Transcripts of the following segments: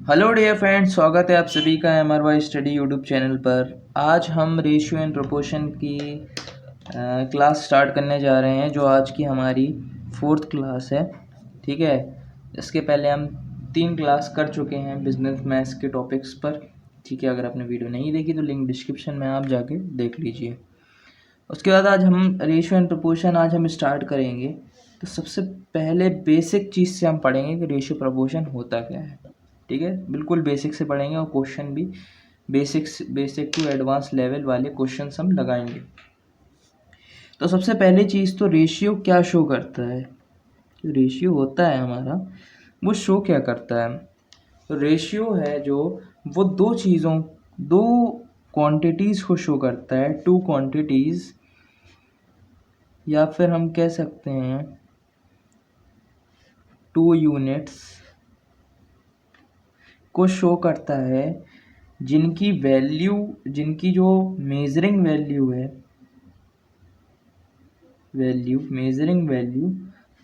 Hello dear friends, स्वागत है आप सभी का MRY स्टडी यूट्यूब चैनल पर। आज हम रेशियो एंड प्रोपोर्शन की क्लास स्टार्ट करने जा रहे हैं, जो आज की हमारी 4th क्लास है। ठीक है, इसके पहले हम 3 क्लास कर चुके हैं बिजनेस मैथ्स के टॉपिक्स पर। ठीक है, अगर आपने वीडियो नहीं देखी तो लिंक डिस्क्रिप्शन में आप जाके देख लीजिए। उसके बाद आज हम रेशियो एंड प्रोपोर्शन आज हम स्टार्ट करेंगे। तो सबसे पहले बेसिक चीज़ से हम पढ़ेंगे कि रेशियो प्रोपोर्शन होता क्या है। ठीक है, बिल्कुल बेसिक से पढ़ेंगे और क्वेश्चन भी बेसिक टू एडवांस लेवल वाले क्वेश्चन हम लगाएंगे। तो सबसे पहली चीज़ तो रेशियो क्या शो करता है। जो रेशियो होता है हमारा, वो शो क्या करता है। तो रेशियो है जो वो दो क्वांटिटीज़ को शो करता है, टू क्वांटिटीज़, या फिर हम कह सकते हैं टू यूनिट्स को शो करता है, जिनकी जो मेजरिंग वैल्यू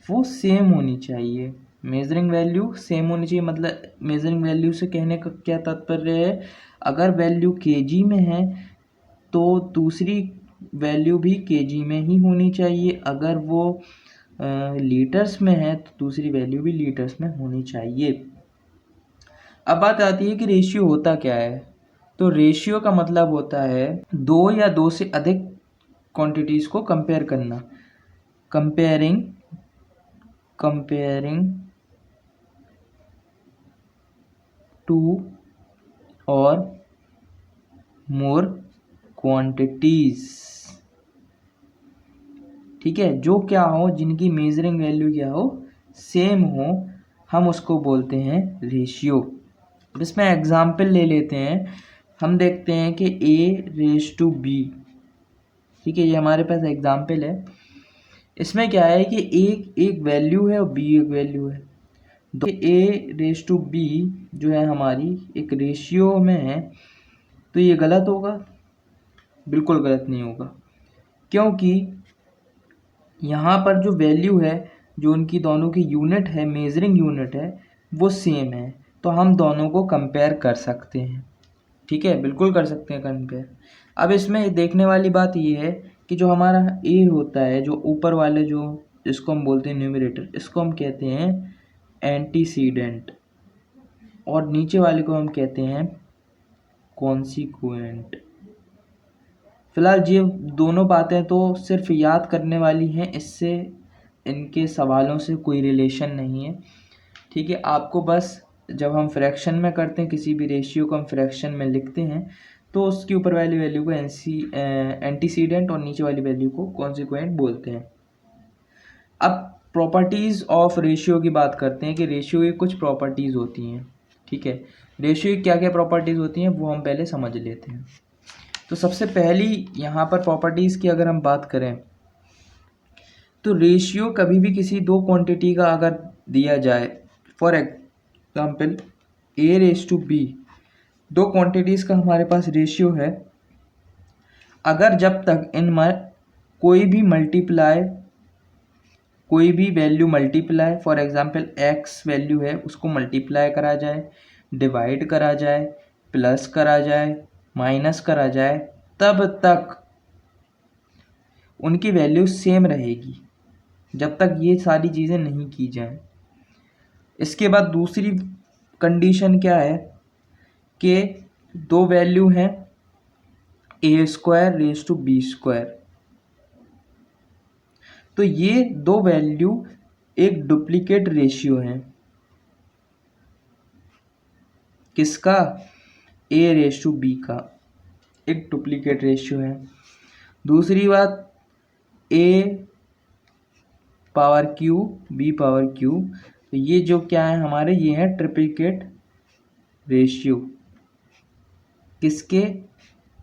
वो सेम होनी चाहिए। मेजरिंग वैल्यू सेम होनी चाहिए मतलब मेजरिंग वैल्यू से कहने का क्या तात्पर्य है, अगर वैल्यू केजी में है तो दूसरी वैल्यू भी केजी में ही होनी चाहिए, अगर वो लीटर्स में है तो दूसरी वैल्यू भी लीटर्स में होनी चाहिए। अब बात आती है कि रेशियो होता क्या है। तो रेशियो का मतलब होता है दो या दो से अधिक क्वांटिटीज़ को कंपेयर करना। कंपेयरिंग टू और मोर क्वांटिटीज़। ठीक है, जो क्या हो, जिनकी मेजरिंग वैल्यू क्या हो, सेम हो, हम उसको बोलते हैं रेशियो। अब इसमें एग्जाम्पल ले लेते हैं। हम देखते हैं कि A/B। ठीक है, ये हमारे पास एग्जाम्पल है। इसमें क्या है कि एक वैल्यू है और B एक वैल्यू है। तो A/B जो है हमारी एक रेशियो में है, तो ये गलत होगा? बिल्कुल गलत नहीं होगा, क्योंकि यहाँ पर जो वैल्यू है, जो उनकी दोनों की यूनिट है, मेजरिंग यूनिट है, वो सेम है, तो हम दोनों को कंपेयर कर सकते हैं। ठीक है, बिल्कुल कर सकते हैं कंपेयर। अब इसमें देखने वाली बात ये है कि जो हमारा ए होता है, जो ऊपर वाले जो जिसको हम बोलते हैं न्यूमरेटर, इसको हम कहते हैं एंटीसीडेंट, और नीचे वाले को हम कहते हैं कॉन्सिक्वेंट। फिलहाल ये दोनों बातें तो सिर्फ याद करने वाली हैं, इससे इनके सवालों से कोई रिलेशन नहीं है। ठीक है, आपको बस जब हम फ्रैक्शन में करते हैं, किसी भी रेशियो को हम फ्रैक्शन में लिखते हैं, तो उसकी ऊपर वाली वैल्यू को एंटीसीडेंट और नीचे वाली वैल्यू को कॉन्सिक्वेंट बोलते हैं। अब प्रॉपर्टीज़ ऑफ रेशियो की बात करते हैं कि रेशियो की कुछ प्रॉपर्टीज़ होती हैं। ठीक है, रेशियो की क्या क्या प्रॉपर्टीज़ होती हैं वो हम पहले समझ लेते हैं। तो सबसे पहली यहाँ पर प्रॉपर्टीज़ की अगर हम बात करें, तो रेशियो कभी भी किसी दो क्वांटिटी का अगर दिया जाए, फॉर एग्जाम्पल A/B, दो क्वांटिटीज़ का हमारे पास रेशियो है, अगर जब तक इनमें कोई भी value multiply, for example x value है उसको मल्टीप्लाई करा जाए, डिवाइड करा जाए, प्लस करा जाए, माइनस करा जाए, तब तक उनकी वैल्यू सेम रहेगी, जब तक ये सारी चीज़ें नहीं की जाएं। इसके बाद दूसरी कंडीशन क्या है कि दो वैल्यू हैं A²/B², तो ये दो वैल्यू एक डुप्लीकेट रेशियो है। किसका? A/B का एक डुप्लीकेट रेशियो है। दूसरी बात A⁻Q B⁻Q, तो ये जो क्या है हमारे, ये है ट्रिप्लिकेट रेशियो। किसके?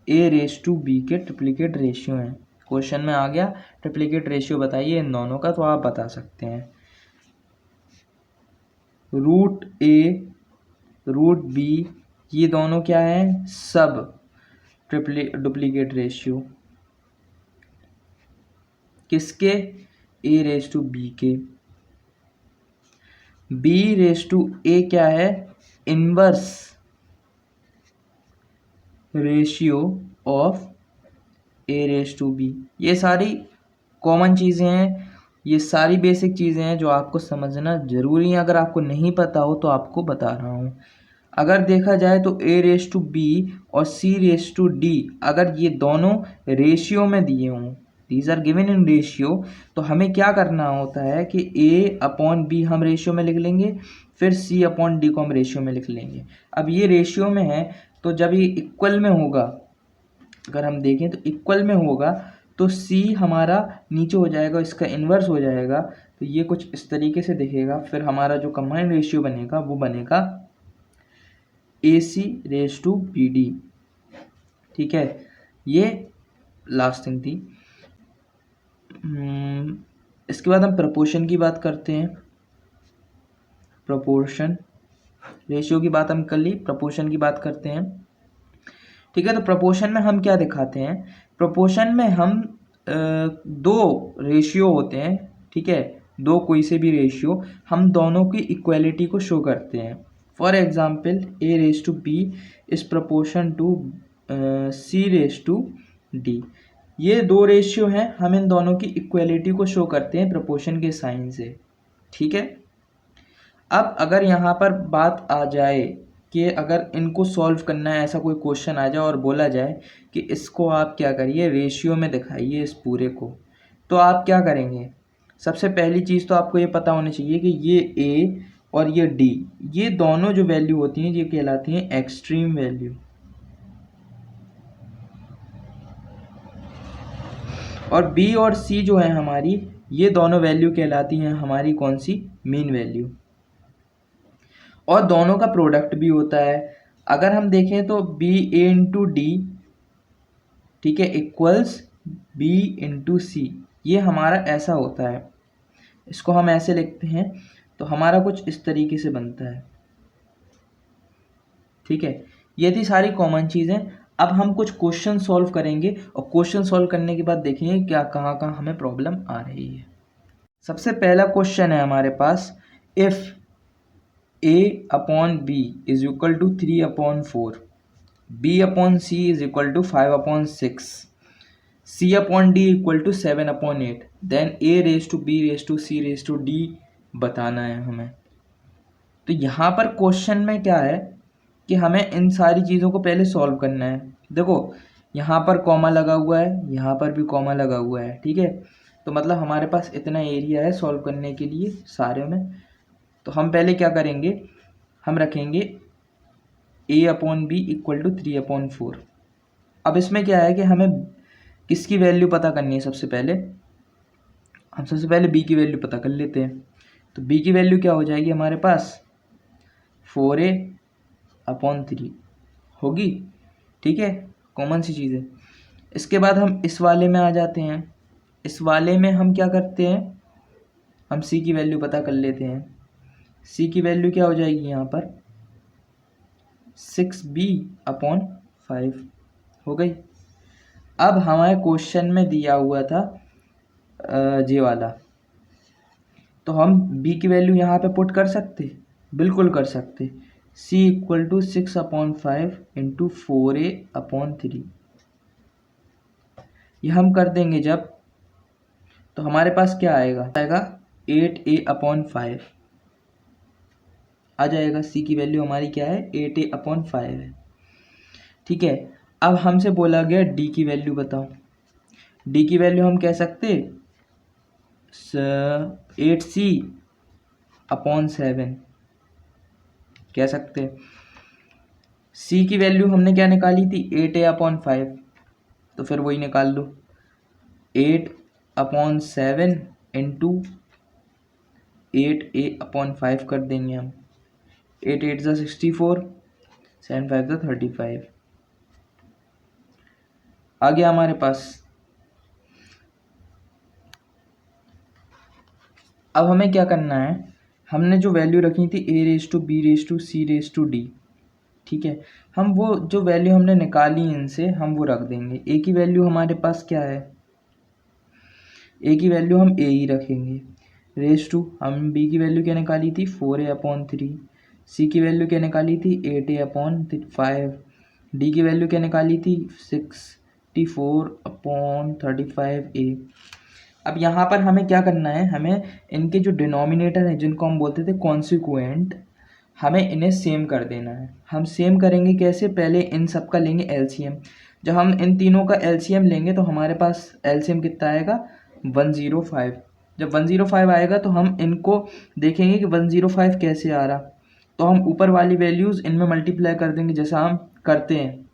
A/B के ट्रिप्लिकेट रेशियो हैं। क्वेश्चन में आ गया ट्रिप्लिकेट रेशियो बताइए इन दोनों का, तो आप बता सकते हैं। √A√B, ये दोनों क्या है? सब डुप्लीकेट रेशियो। किसके? A/B के। B/A क्या है? Inverse ratio of A raised to B. ये सारी कॉमन चीज़ें हैं, ये सारी बेसिक चीज़ें हैं जो आपको समझना ज़रूरी है। अगर आपको नहीं पता हो तो आपको बता रहा हूँ। अगर देखा जाए तो ए रेस टू बी और सी रेस टू डी अगर ये दोनों रेशियो में दिए हों, these are given in ratio, तो हमें क्या करना होता है कि ए अपॉन बी हम रेशियो में लिख लेंगे, फिर सी अपॉन डी को हम रेशियो में लिख लेंगे। अब ये रेशियो में है तो जब ये इक्वल में होगा, अगर हम देखें तो इक्वल में होगा तो सी हमारा नीचे हो जाएगा, इसका इन्वर्स हो जाएगा, तो ये कुछ इस तरीके से दिखेगा। फिर हमारा जो कंबाइंड रेशियो बनेगा वो बनेगा ए सी रेस टू बी डी। ठीक है, ये लास्ट थिंग थी। इसके बाद हम प्रपोर्शन की बात करते हैं। प्रपोर्शन, रेशियो की बात हम कर ली, प्रपोर्शन की बात करते हैं। ठीक है, तो प्रपोर्शन में हम क्या दिखाते हैं? प्रपोर्शन में हम दो रेशियो होते हैं, ठीक है, दो कोई से भी रेशियो, हम दोनों की इक्वलिटी को शो करते हैं। For example A raised to B is proportion to C raised to D. ये दो रेशियो हैं, हम इन दोनों की इक्वलिटी को शो करते हैं प्रपोर्शन के साइन से। ठीक है, अब अगर यहाँ पर बात आ जाए कि अगर इनको सॉल्व करना है, ऐसा कोई क्वेश्चन आ जाए और बोला जाए कि इसको आप क्या करिए, रेशियो में दिखाइए इस पूरे को, तो आप क्या करेंगे? सबसे पहली चीज़ तो आपको ये पता होनी चाहिए कि ये ए और ये डी, ये दोनों जो वैल्यू होती हैं ये कहलाती हैं एक्सट्रीम वैल्यू, और बी और सी जो है हमारी, ये दोनों वैल्यू कहलाती हैं हमारी कौन सी? Mean value. और दोनों का प्रोडक्ट भी होता है। अगर हम देखें तो बी ए इंटू डी, ठीक है, इक्वल्स बी इंटू सी, ये हमारा ऐसा होता है। इसको हम ऐसे लिखते हैं तो हमारा कुछ इस तरीके से बनता है। ठीक है, ये थी सारी कॉमन चीज़ें। अब हम कुछ क्वेश्चन सॉल्व करेंगे और क्वेश्चन सॉल्व करने के बाद देखेंगे क्या कहाँ कहाँ हमें प्रॉब्लम आ रही है। सबसे पहला क्वेश्चन है हमारे पास, if a upon b is equal to 3 upon 4, b upon c is equal to 5 upon 6, c upon d equal to 7 upon 8, then a raised to b raised to c raised to d बताना है हमें। तो यहाँ पर question में क्या है कि हमें इन सारी चीज़ों को पहले सॉल्व करना है। देखो यहाँ पर कॉमा लगा हुआ है, यहाँ पर भी कॉमा लगा हुआ है, ठीक है, तो मतलब हमारे पास इतना एरिया है सॉल्व करने के लिए सारे में। तो हम पहले क्या करेंगे, हम रखेंगे a upon B equal to 3 upon 4। अब इसमें क्या है कि हमें किसकी वैल्यू पता करनी है? सबसे पहले हम b की वैल्यू पता कर लेते हैं। तो b की वैल्यू क्या हो जाएगी हमारे पास? 4a अपॉन 3 होगी। ठीक है, कॉमन सी चीज़ है। इसके बाद हम इस वाले में आ जाते हैं। इस वाले में हम क्या करते हैं, हम c की वैल्यू पता कर लेते हैं। c की वैल्यू क्या हो जाएगी यहाँ पर? 6b अपॉन 5 हो गई। अब हमारे क्वेश्चन में दिया हुआ था जे वाला, तो हम b की वैल्यू यहाँ पे पुट कर सकते, बिल्कुल कर सकते। c equal to 6 upon 5 into 4a upon 3, ये हम कर देंगे जब, तो हमारे पास क्या आएगा? 8a अपॉन 5 आ जाएगा। c की वैल्यू हमारी क्या है? 8a अपॉन 5 है। ठीक है, अब हमसे बोला गया d की वैल्यू बताओ। d की वैल्यू हम कह सकते 8c अपॉन 7 कह सकते। c की वैल्यू हमने क्या निकाली थी? 8a अपॉन 5, तो फिर वही निकाल दो, 8 अपॉन 7 इंटू 8a अपॉन 5 कर देंगे हम। 8 8 ज़ा 64, 7 5 ज़ा 35 आ गया हमारे पास। अब हमें क्या करना है, हमने जो वैल्यू रखी थी a raised to b raised to c raised to d, ठीक है, हम वो जो वैल्यू हमने निकाली इनसे हम वो रख देंगे। a की वैल्यू हमारे पास क्या है? a की वैल्यू हम a ही रखेंगे। रेस टू हम b की वैल्यू क्या निकाली थी? 4a अपॉन 3, सी की वैल्यू क्या निकाली थी 8a/5, डी की वैल्यू क्या निकाली थी 64/35a। अब यहाँ पर हमें क्या करना है, हमें इनके जो डिनोमिनेटर हैं जिनको हम बोलते थे कॉन्सिक्वेंट, हमें इन्हें सेम कर देना है। हम सेम करेंगे कैसे, पहले इन सब का लेंगे एलसीएम। जब हम इन तीनों का एलसीएम लेंगे तो हमारे पास एलसीएम कितना आएगा 105। जब 105 आएगा तो हम इनको देखेंगे कि 105 कैसे आ रहा, तो हम ऊपर वाली वैल्यूज़ इनमें मल्टीप्लाई कर देंगे जैसा हम करते हैं,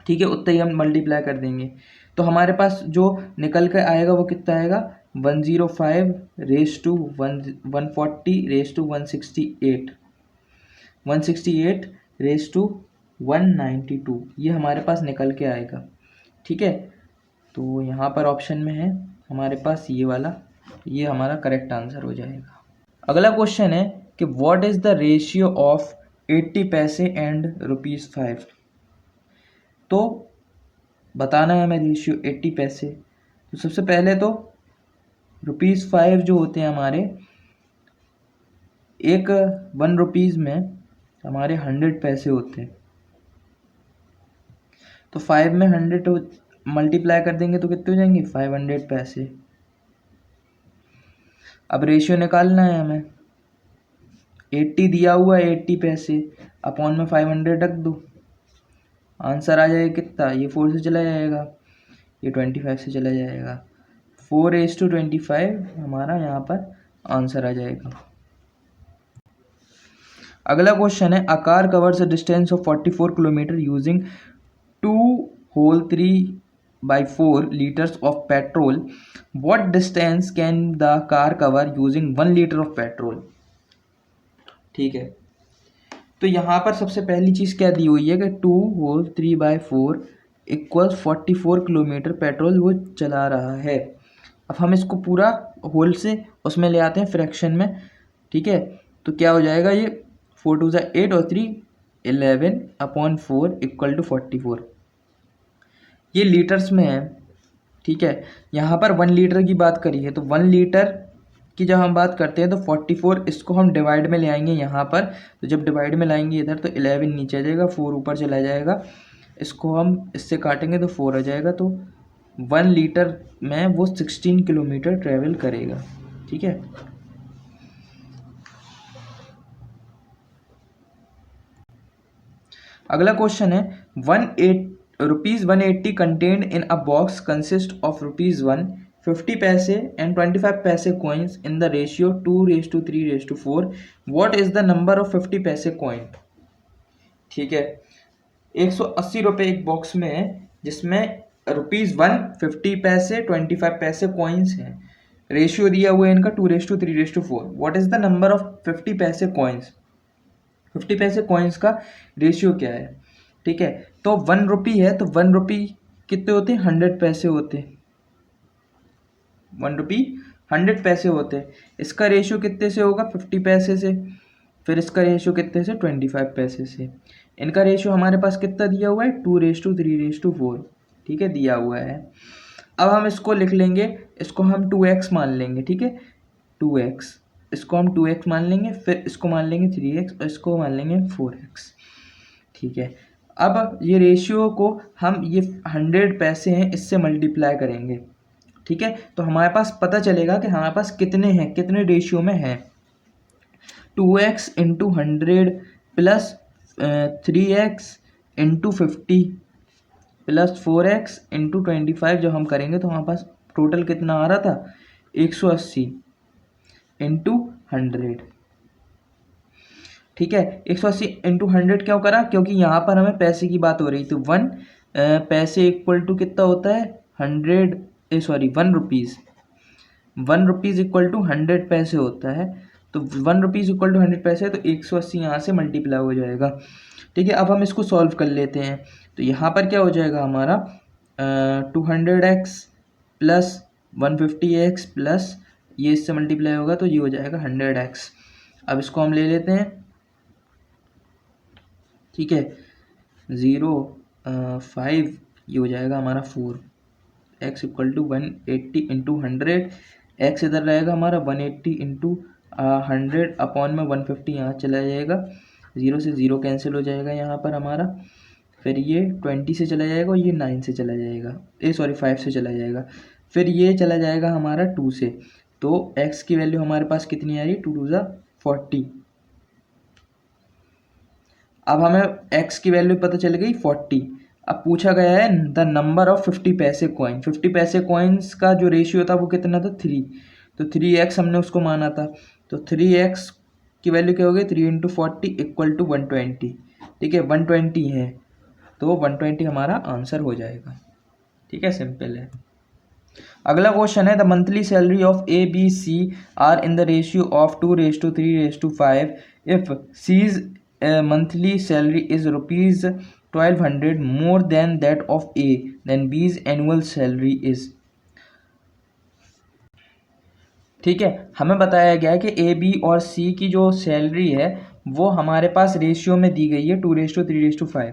ठीक है, उतना ही हम मल्टीप्लाई कर देंगे। तो हमारे पास जो निकल कर आएगा वो कितना आएगा 105 raised to 140 raised to 168, 168 raised to 192, ये हमारे पास निकल के आएगा। ठीक है, तो यहाँ पर ऑप्शन में है हमारे पास ये वाला, ये हमारा करेक्ट आंसर हो जाएगा। अगला क्वेश्चन है कि what is the ratio of 80 पैसे एंड ₹5। तो बताना है हमें रेशियो 80 पैसे। तो सबसे पहले तो ₹5 जो होते हैं हमारे, एक 1 रुपीज़ में हमारे 100 पैसे होते हैं। तो 5 में 100 मल्टीप्लाई कर देंगे तो कितने हो जाएंगे 500 पैसे। अब रेशियो निकालना है हमें, 80 दिया हुआ है 80 पैसे, अपॉन में 500 रख दो, आंसर आ जाएगा कितना, ये 4 से चला जाएगा, ये 25 से चला जाएगा, 4:25 हमारा यहाँ पर आंसर आ जाएगा। अगला क्वेश्चन है a car covers a distance of 44 kilometres using 2 whole 3/4 litres of petrol, what distance can the car cover using 1 litre of petrol. ठीक है, तो यहाँ पर सबसे पहली चीज़ क्या दी हुई है कि 2 होल 3/4 इक्वल्स 44 किलोमीटर पेट्रोल वो चला रहा है। अब हम इसको पूरा होल से उसमें ले आते हैं फ्रैक्शन में। ठीक है, तो क्या हो जाएगा, ये 4 2 8 और 3 11/4 इक्वल टू 44, ये लीटर्स में है। ठीक है, यहाँ पर 1 लीटर की बात करी है, तो 1 लीटर की जब हम बात करते हैं तो 44, इसको हम डिवाइड में ले आएंगे यहाँ पर, तो जब डिवाइड में लाएंगे इधर तो 11 नीचे आ जाएगा, 4 ऊपर चला जाएगा, इसको हम इससे काटेंगे तो 4 आ जाएगा। तो 1 लीटर में वो 16 किलोमीटर ट्रेवल करेगा। ठीक है, अगला क्वेश्चन है ₹180 contained in a box consist of ₹1, 50 पैसे and 25 पैसे coins in the ratio 2:3:4. What is the number of 50 पैसे coin? ठीक है, 180 रुपये एक बॉक्स में है जिसमें ₹1, 50 पैसे 25 पैसे कॉइन्स हैं, रेशियो दिया हुआ है इनका 2:3:4। What is the number of 50 पैसे कॉइन्स, 50 पैसे कॉइन्स का रेशियो क्या है। ठीक है, तो 1 रुपी है, तो 1 रुपी कितने होते हैं 100 पैसे होते हैं, 1 रुपी 100 पैसे होते हैं। इसका रेशियो कितने से होगा 50 पैसे से, फिर इसका रेशियो कितने से 25 पैसे से। इनका रेशियो हमारे पास कितना दिया हुआ है 2:3:4। ठीक है, दिया हुआ है। अब हम इसको लिख लेंगे, इसको हम 2x मान लेंगे। ठीक है, 2x, इसको हम 2x मान लेंगे, फिर इसको मान लेंगे 3x और इसको मान लेंगे 4x। ठीक है, अब ये रेशियो को हम ये 100 पैसे हैं इससे मल्टीप्लाई करेंगे। ठीक है, तो हमारे पास पता चलेगा कि हमारे पास कितने हैं, कितने रेशियो में हैं। 2x into 100 plus 3x into 50 plus 4x into 25 जब हम करेंगे तो हमारे पास टोटल कितना आ रहा था 180 इंटू 100। ठीक है, 180 इंटू 100 क्यों करा, क्योंकि यहाँ पर हमें पैसे की बात हो रही थी। 1 पैसे इक्वल टू कितना होता है 1 रुपीज़, 1 रुपीज़ इक्वल टू 100 पैसे होता है। तो 1 रुपीज़ इक्वल टू 100 पैसे है, तो 180 यहाँ से मल्टीप्लाई हो जाएगा। ठीक है, अब हम इसको सॉल्व कर लेते हैं। तो यहाँ पर क्या हो जाएगा हमारा 200x प्लस 150x प्लस ये इससे मल्टीप्लाई होगा तो ये हो जाएगा 100x। अब इसको हम ले लेते हैं। ठीक है, 5 ये हो जाएगा हमारा 4, x equal to 180 into 100, X इधर रहेगा हमारा 180 इंटू 100 अपॉन में 150 यहाँ चला जाएगा, 0 से 0 कैंसिल हो जाएगा यहाँ पर हमारा, फिर ये 20 से चला जाएगा और ये 9 से चला जाएगा, 5 से चला जाएगा, फिर ये चला जाएगा हमारा 2 से। तो x की वैल्यू हमारे पास कितनी आ रही है, 2 2 40। अब हमें x की वैल्यू पता चल गई 40। अब पूछा गया है द नंबर ऑफ 50 पैसे कॉइन। 50 पैसे कॉइन्स का जो रेशियो था वो कितना था, 3। तो 3x हमने उसको माना था, तो 3x की वैल्यू क्या हो गई, 3 × 40 = 120। ठीक है, 120 है, तो 120 हमारा आंसर हो जाएगा। ठीक है, सिंपल है। अगला क्वेश्चन है the monthly salary of A B C are in the ratio of 2:3:5 if C's monthly salary is ₹1200 more than that of A, then B's annual salary is. ठीक है, हमें बताया गया है कि ए बी और सी की जो सैलरी है वो हमारे पास रेशियो में दी गई है 2:3:5।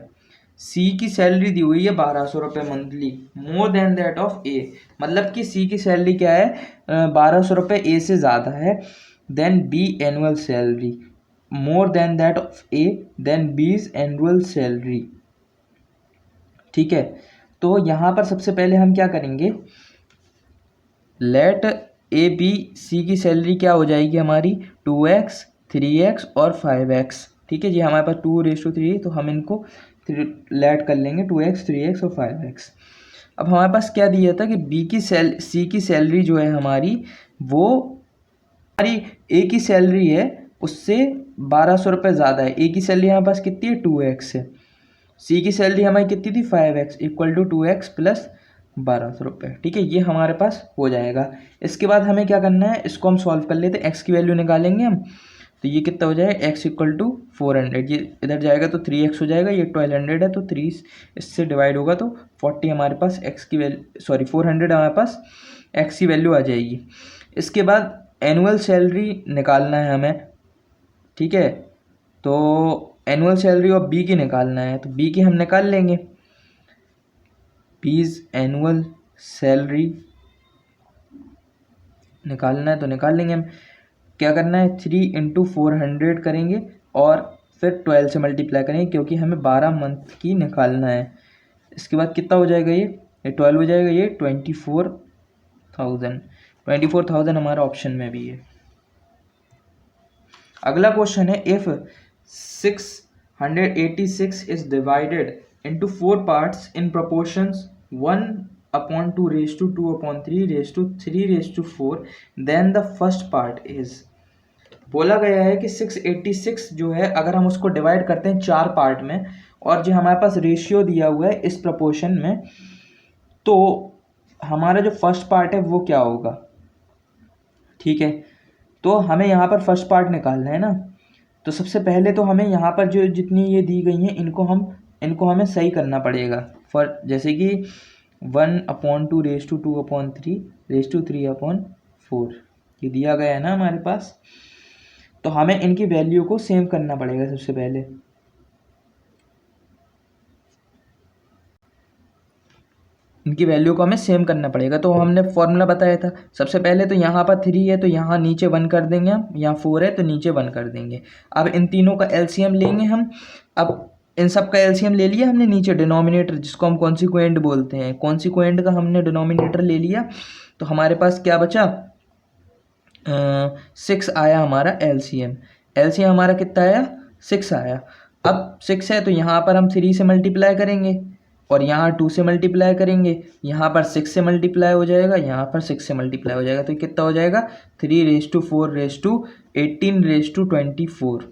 सी की सैलरी दी हुई है 1200 रुपये monthly, more than that of a, मतलब कि सी की सैलरी क्या है, 1200 रुपये ए से ज़्यादा है। Then B annual salary more than that of A, then B's annual salary. ठीक है, तो यहाँ पर सबसे पहले हम क्या करेंगे, लेट ए बी सी की सैलरी क्या हो जाएगी हमारी, 2x 3x और 5x। ठीक है जी, हमारे पास 2:3, तो हम इनको लेट कर लेंगे, 2x 3x और 5x। अब हमारे पास क्या दिया था कि सी की सैलरी जो है हमारी, वो हमारी ए की सैलरी है उससे 1200 रुपये ज़्यादा है। ए की सैलरी हमारे पास कितनी है, 2x है। सी की सैलरी हमारी कितनी थी, 5x = 2x + 1200 रुपये। ठीक है, ये हमारे पास हो जाएगा। इसके बाद हमें क्या करना है, इसको हम सॉल्व कर लेते हैं, एक्स की वैल्यू निकालेंगे हम, तो ये कितना हो जाएगा, x = 400, ये इधर जाएगा तो 3x हो जाएगा, ये 1200 है तो 3 इससे डिवाइड होगा तो 40 हमारे पास x की वैल्यू, 400 हमारे पास x की वैल्यू आ जाएगी। इसके बाद एनुअल सैलरी निकालना है हमें। ठीक है, तो एनुअल सैलरी ऑफ बी की निकालना है, तो बी की हम निकाल लेंगे। बीज एनुअल सैलरी निकालना है तो निकाल लेंगे हम। क्या करना है, 3 × 400 करेंगे और फिर 12 से मल्टीप्लाई करेंगे, क्योंकि हमें 12 मंथ की निकालना है। इसके बाद कितना हो जाएगा, ये 12 हो जाएगा, ये 24,000 हमारा ऑप्शन में भी है। अगला क्वेश्चन है if 686 is divided into 4 parts in proportions 1/2, 2/3, 3/4, then the first part is। बोला गया है कि 686 जो है अगर हम उसको डिवाइड करते हैं 4 पार्ट में, और जो हमारे पास रेशियो दिया हुआ है इस प्रपोर्शन में, तो हमारा जो फर्स्ट पार्ट है वो क्या होगा। ठीक है, तो हमें यहाँ पर फर्स्ट पार्ट निकालना है ना, तो सबसे पहले तो हमें यहाँ पर जो जितनी ये दी गई हैं इनको हमें सही करना पड़ेगा। फॉर जैसे कि 1/2, 2/3, 3/4 ये दिया गया है ना हमारे पास, तो हमें इनकी वैल्यू को सेम करना पड़ेगा। सबसे पहले इनकी वैल्यू को हमें सेम करना पड़ेगा, तो हमने फॉर्मूला बताया था। सबसे पहले तो यहाँ पर 3 है तो यहाँ नीचे 1 कर देंगे हम, यहाँ 4 है तो नीचे 1 कर देंगे। अब इन तीनों का एलसीएम लेंगे हम। अब इन सब का एलसीएम ले लिया हमने, नीचे डिनोमिनेटर जिसको हम कॉन्सिक्वेंट बोलते हैं, कॉन्सिक्वेंट का हमने डिनोमिनेटर ले लिया, तो हमारे पास क्या बचा, 6 आया हमारा एलसीएम। एलसीएम हमारा कितना आया, 6 आया। अब 6 है तो यहाँ पर हम 3 से मल्टीप्लाई करेंगे और यहाँ 2 से मल्टीप्लाई करेंगे, यहाँ पर 6 से मल्टीप्लाई हो जाएगा, यहाँ पर 6 से मल्टीप्लाई हो जाएगा, तो कितना हो जाएगा, 3/4/18/24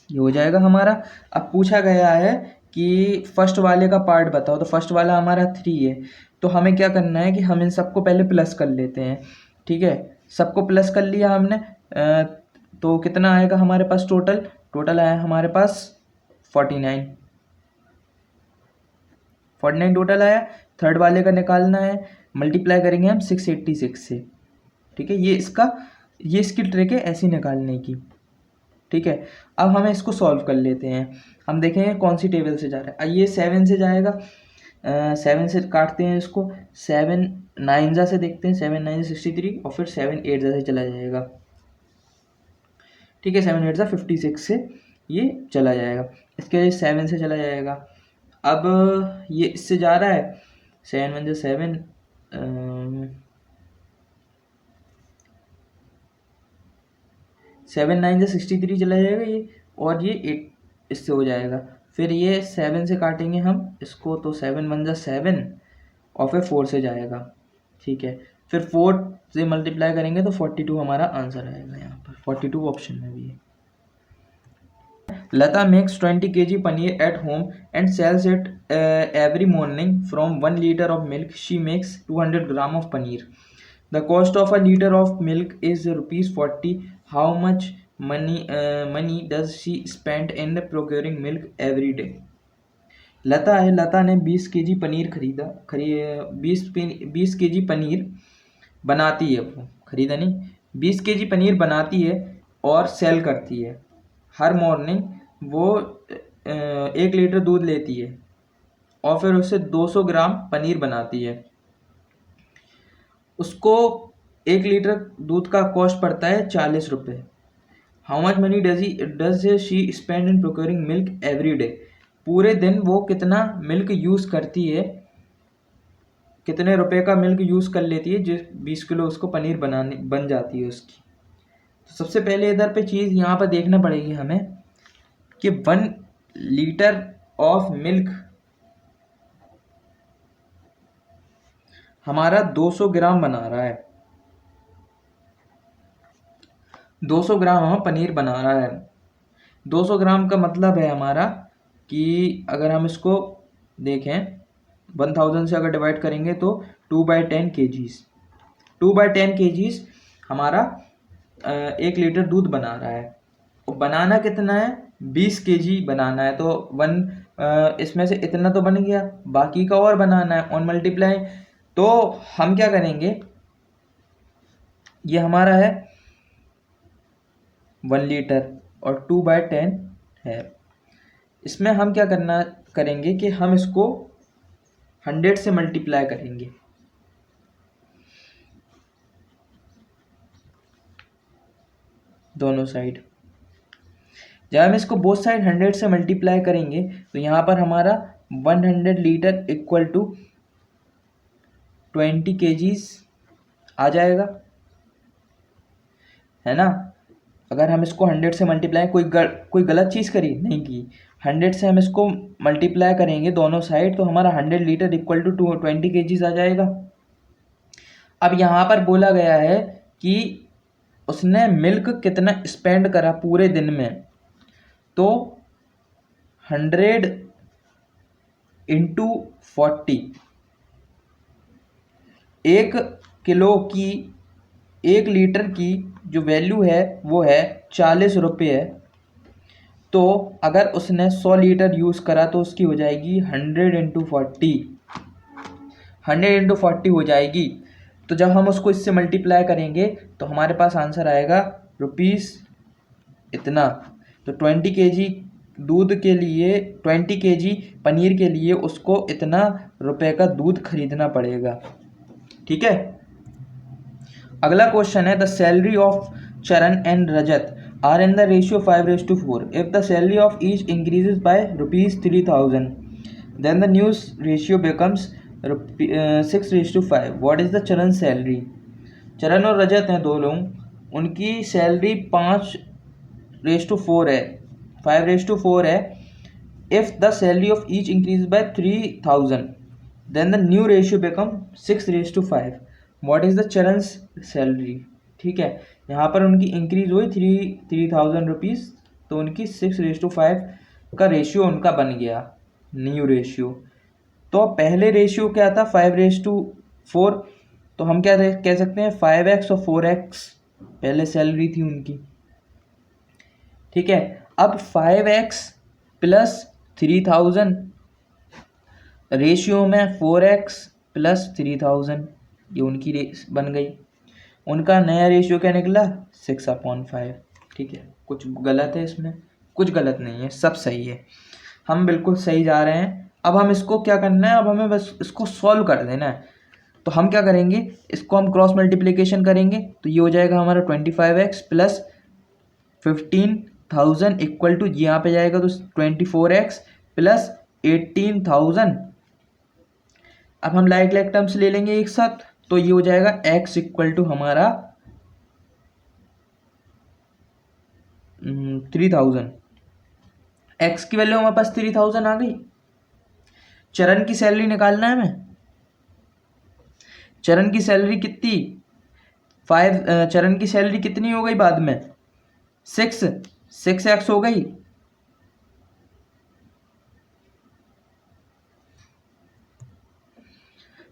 ये हो जाएगा हमारा। अब पूछा गया है कि फर्स्ट वाले का पार्ट बताओ, तो फर्स्ट वाला हमारा 3 है, तो हमें क्या करना है कि हम इन सबको पहले प्लस कर लेते हैं। ठीक है, सबको प्लस कर लिया हमने, तो कितना आएगा हमारे पास, टोटल आया हमारे पास 49 टोटल आया। थर्ड वाले का निकालना है, मल्टीप्लाई करेंगे हम 686 से। ठीक है, ये इसकी ट्रिक है ऐसी निकालने की। ठीक है, अब हमें इसको सॉल्व कर लेते हैं। हम देखेंगे कौन सी टेबल से जा रहा है। ये 7 से जाएगा, 7 से काटते हैं इसको, 7 9 से देखते हैं, 7 9 63 और फिर 7 8 से चला जाएगा। ठीक है, 7 8 56 से ये चला जाएगा, इसके वजह 7 से चला जाएगा। अब ये इससे जा रहा है, 7 वन 7, 7 9 63 चला जाएगा ये, और ये 8 इससे हो जाएगा। फिर ये 7 से काटेंगे हम इसको, तो 7 वन 7 और फिर 4 से जाएगा, ठीक है। फिर 4 से मल्टीप्लाई करेंगे तो 42 हमारा आंसर आएगा यहाँ पर, 42 ऑप्शन में भी है। Lata makes 20 kg paneer at home and sells it every morning. From 1 liter of milk, she makes 200 gram of paneer. The cost of a liter of milk is rupees 40. How much money does she spend in procuring milk every day? लता है, लता ने 20 KG paneer खरीदा, 20 KG paneer बनाती है, वो खरीदा नहीं, 20 KG paneer बनाती है और सेल करती है। हर मॉर्निंग वो 1 लीटर दूध लेती है और फिर उससे 200 ग्राम पनीर बनाती है। उसको 1 लीटर दूध का कॉस्ट पड़ता है 40 रुपये। How much money does she spend in procuring milk every day? पूरे दिन वो कितना मिल्क यूज़ करती है, कितने रुपए का मिल्क यूज़ कर लेती है, जिस 20 किलो उसको पनीर बन जाती है उसकी। तो सबसे पहले इधर पे चीज़ यहाँ पर देखना पड़ेगी हमें कि 1 लीटर ऑफ मिल्क हमारा 200 ग्राम बना रहा है, 200 ग्राम हम पनीर बना रहा है। 200 ग्राम का मतलब है हमारा कि अगर हम इसको देखें 1000 से अगर डिवाइड करेंगे तो 2/10 kgs, 2/10 kgs हमारा 1 लीटर दूध बना रहा है। और बनाना कितना है, 20 kg बनाना है, तो इसमें से इतना तो बन गया, बाकी का और बनाना है, ऑन मल्टीप्लाई। तो हम क्या करेंगे, ये हमारा है 1 लीटर और 2/10 है। इसमें हम क्या करेंगे कि हम इसको 100 से मल्टीप्लाई करेंगे, दोनों साइड। जब हम इसको बोथ साइड 100 से मल्टीप्लाई करेंगे तो यहाँ पर हमारा 100 लीटर इक्वल टू 20 kgs आ जाएगा, है ना। अगर हम इसको 100 से मल्टीप्लाई, कोई गलत चीज़ करी नहीं की, 100 से हम इसको मल्टीप्लाई करेंगे दोनों साइड, तो हमारा 100 लीटर इक्वल टू 20 kgs आ जाएगा। अब यहाँ पर बोला गया है कि उसने मिल्क कितना स्पेंड करा पूरे दिन में, तो 100 इंटू 40, 1 किलो की, 1 लीटर की जो वैल्यू है वो है 40 रुपये। तो अगर उसने 100 लीटर यूज़ करा तो उसकी हो जाएगी 100 इंटू 40, 100 इंटू 40 हो जाएगी। तो जब हम उसको इससे मल्टीप्लाई करेंगे तो हमारे पास आंसर आएगा रुपीस इतना। तो 20 kg दूध के लिए, 20 kg पनीर के लिए उसको इतना रुपए का दूध खरीदना पड़ेगा, ठीक है। अगला क्वेश्चन है, द सैलरी ऑफ चरण and Rajat are in the ratio 5:4. If the salary of each increases by rupees 3000, then the new ratio becomes 6:5. What is the चरण सैलरी? चरण और रजत हैं दो लोग, उनकी सैलरी 5:4 है, 5:4 है। If the salary of each increases by 3000, then the new ratio becomes 6:5. What is the चरण सैलरी? ठीक है, यहाँ पर उनकी इंक्रीज हुई 3000 रुपीज़, तो उनकी 6:5 का रेशियो उनका बन गया, न्यू रेशियो। तो पहले रेशियो क्या था, 5:4, तो हम क्या कह सकते हैं, 5x और 4x पहले सैलरी थी उनकी, ठीक है। अब 5x प्लस 3000 रेशियो में 4x प्लस 3000, ये उनकी बन गई। उनका नया रेशियो क्या निकला, 6/5, ठीक है। कुछ गलत है इसमें, कुछ गलत नहीं है, सब सही है, हम बिल्कुल सही जा रहे हैं। अब हम इसको क्या करना है, अब हमें बस इसको सॉल्व कर देना है। तो हम क्या करेंगे, इसको हम क्रॉस मल्टीप्लिकेशन करेंगे, तो ये हो जाएगा हमारा 25x plus 15 thousand equal to यहाँ पे जाएगा तो 24x प्लस 18,000। अब हम लाइक लाइक टर्म्स ले लेंगे एक साथ, तो ये हो जाएगा x इक्वल टू हमारा 3000। x की वैल्यू हमारे पास 3000 आ गई। चरण की सैलरी निकालना है हमें। चरण की सैलरी कितनी 5, चरण की सैलरी कितनी हो गई बाद में 6x हो गई।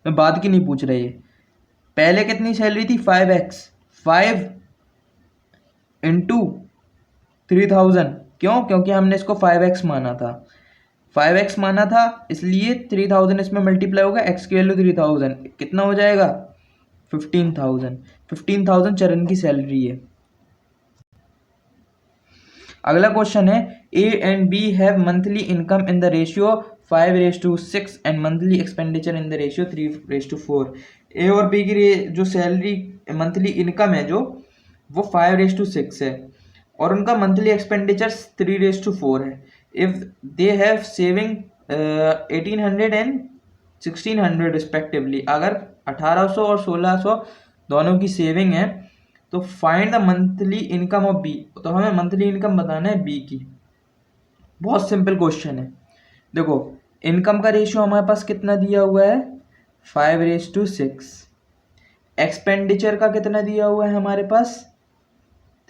मैं बाद की नहीं पूछ रही है, पहले कितनी सैलरी थी 5x, 5 इंटू 3000। क्यों? क्योंकि हमने इसको 5x माना था, 5x माना था, इसलिए 3000 इसमें मल्टीप्लाई होगा, x की वैल्यू 3000 कितना हो जाएगा 15,000। 15,000 चरण की सैलरी है। अगला क्वेश्चन है A and B have monthly income in the ratio 5:6 and monthly expenditure in the ratio 3:4। A और बी की जो सैलरी मंथली इनकम है जो वो 5:6 है और उनका मंथली एक्सपेंडिचर 3:4 है। If they have saving 1800 and 1600 respectively, अगर 1800 और 1600 दोनों की सेविंग है तो find the monthly income of B. तो हमें मंथली इनकम बताना है बी की। बहुत सिंपल क्वेश्चन है। देखो इनकम का रेशियो हमारे पास कितना दिया हुआ है 5:6। एक्सपेंडिचर का कितना दिया हुआ है हमारे पास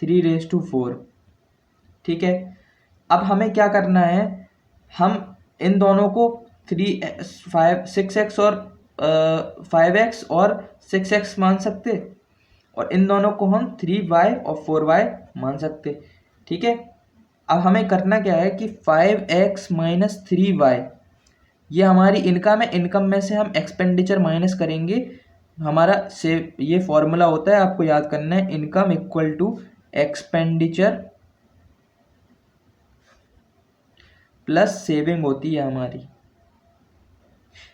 3:4। ठीक है, अब हमें क्या करना है, हम इन दोनों को 6x और 5x और 6x मान सकते और इन दोनों को हम 3y और 4y मान सकते। ठीक है, अब हमें करना क्या है कि 5x माइनस 3y ये हमारी इनकम है, इनकम में से हम एक्सपेंडिचर माइनस करेंगे। हमारा से ये फॉर्मूला होता है, आपको याद करना है, income equal to expenditure plus saving होती है हमारी।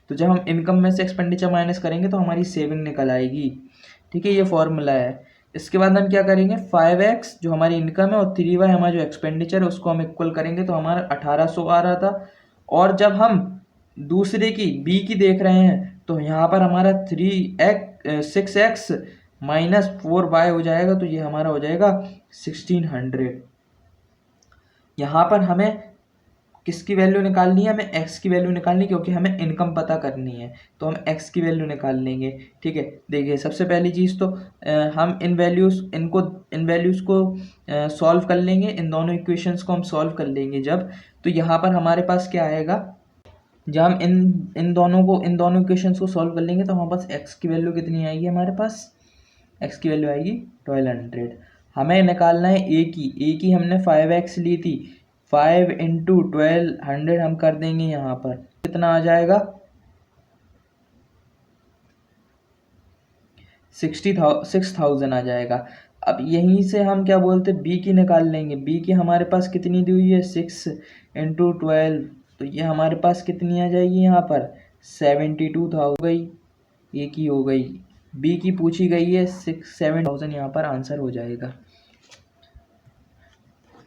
तो जब हम इनकम में से एक्सपेंडिचर माइनस करेंगे तो हमारी सेविंग निकल आएगी। ठीक है, ये फॉर्मूला है। इसके बाद हम क्या करेंगे 5x जो हमारी इनकम है और 3y हमारा जो एक्सपेंडिचर है उसको हम इक्वल करेंगे तो हमारा 1800 आ रहा था। और जब हम दूसरे की बी की देख रहे हैं तो यहाँ पर हमारा 6x माइनस 4y हो जाएगा, तो ये हमारा हो जाएगा 1600। यहाँ पर हमें किसकी वैल्यू निकालनी है, हमें x की वैल्यू निकालनी है क्योंकि हमें इनकम पता करनी है, तो हम x की वैल्यू निकाल लेंगे। ठीक है, देखिए सबसे पहली चीज़ तो हम इन वैल्यूज़ को सॉल्व कर लेंगे, इन दोनों इक्वेशंस को हम सॉल्व कर लेंगे जब, तो यहाँ पर हमारे पास क्या आएगा, जब हम इन दोनों इक्वेशंस को सॉल्व कर लेंगे तो हमारे पास x की वैल्यू कितनी आएगी, हमारे पास x की वैल्यू आएगी 1200। हमें निकालना है a की हमने 5x ली थी, 5 इंटू 1200 हम कर देंगे, यहाँ पर कितना आ जाएगा 6,000 आ जाएगा। अब यहीं से हम क्या बोलते हैं बी की निकाल लेंगे। बी की हमारे पास कितनी दी हुई है 6 इंटू 12, तो ये हमारे पास कितनी आ जाएगी यहाँ पर 72,000 हो गई। ए की हो गई, बी की पूछी गई है 7,000, यहाँ पर आंसर हो जाएगा।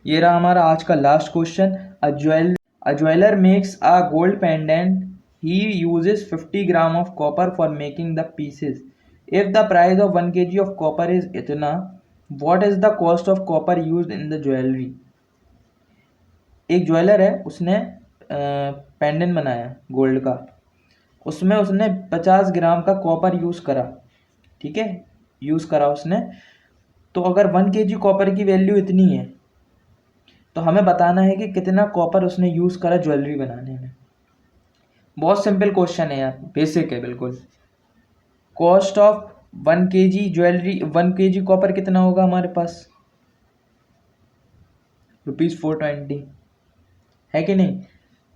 ये रहा हमारा आज का last question. A jeweller makes a gold pendant, he uses 50 gram of copper for making the pieces. If the price of 1 kg of copper is इतना, what is the cost of copper used in the jewellery. एक jeweller है, उसने pendant बनाया gold का, उसमें उसने 50 ग्राम का copper use करा। ठीक है, यूज़ करा उसने, तो अगर 1 kg कॉपर की वैल्यू इतनी है तो हमें बताना है कि कितना कॉपर उसने यूज़ करा ज्वेलरी बनाने में। बहुत सिंपल क्वेश्चन है यार, बेसिक है बिल्कुल। Cost of 1 kg jewellery, 1 kg copper कितना होगा हमारे पास ₹420 है कि नहीं।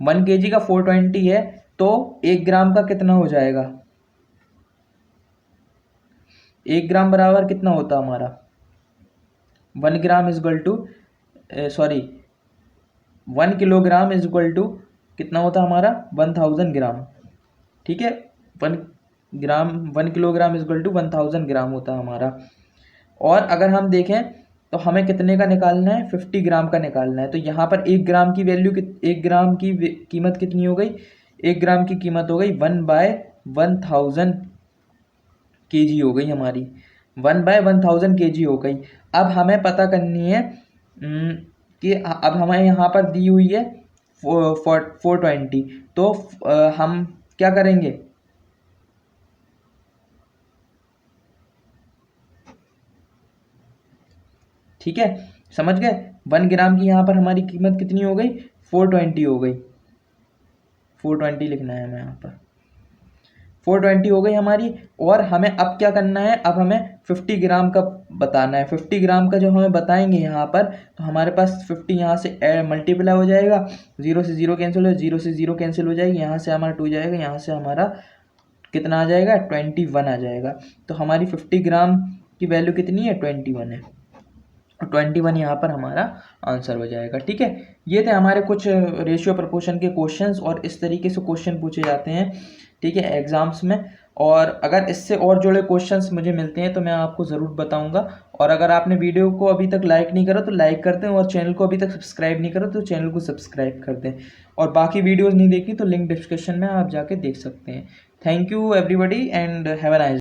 1 kg का 420 है तो 1 ग्राम का कितना हो जाएगा, 1 ग्राम बराबर कितना होता हमारा 1 gram is equal to 1 kilogram is equal to कितना होता हमारा 1000 ग्राम। ठीक है, 1 kilogram is equal to 1000 gram होता हमारा। और अगर हम देखें तो हमें कितने का निकालना है, 50 ग्राम का निकालना है। तो यहाँ पर 1 ग्राम की वैल्यू, 1 ग्राम की कीमत कितनी हो गई, 1 ग्राम की कीमत हो गई 1/1000 kg हो गई हमारी, 1/1000 kg हो गई। अब हमें पता करनी है कि अब हमें यहाँ पर दी हुई है 420, तो हम क्या करेंगे, ठीक है, समझ गए। 1 ग्राम की यहाँ पर हमारी कीमत कितनी हो गई, 420 हो गई, 420 लिखना है हमें यहाँ पर, 420 हो गई हमारी। और हमें अब क्या करना है, अब हमें 50 ग्राम का बताना है। 50 ग्राम का जो हमें बताएंगे यहाँ पर, तो हमारे पास 50 यहाँ से मल्टीप्लाई हो जाएगा, 0 से 0 कैंसिल हो, 0 से 0 कैंसिल हो जाएगी, यहाँ से हमारा 2 जाएगा, यहाँ से हमारा कितना आ जाएगा, 21 आ जाएगा। तो हमारी 50 ग्राम की वैल्यू कितनी है, 21 है, 21 यहाँ पर हमारा आंसर हो जाएगा। ठीक है, ये थे हमारे कुछ रेशियो प्रपोर्शन के क्वेश्चंस, और इस तरीके से क्वेश्चन पूछे जाते हैं, ठीक है, एग्जाम्स में। और अगर इससे और जुड़े क्वेश्चंस मुझे मिलते हैं तो मैं आपको ज़रूर बताऊंगा। और अगर आपने वीडियो को अभी तक लाइक नहीं करा तो लाइक कर दें, और चैनल को अभी तक सब्सक्राइब नहीं करा तो चैनल को सब्सक्राइब कर दें। और बाकी वीडियोज़ नहीं देखी तो लिंक डिस्क्रिप्शन में आप जाके देख सकते हैं। Thank you everybody and have a nice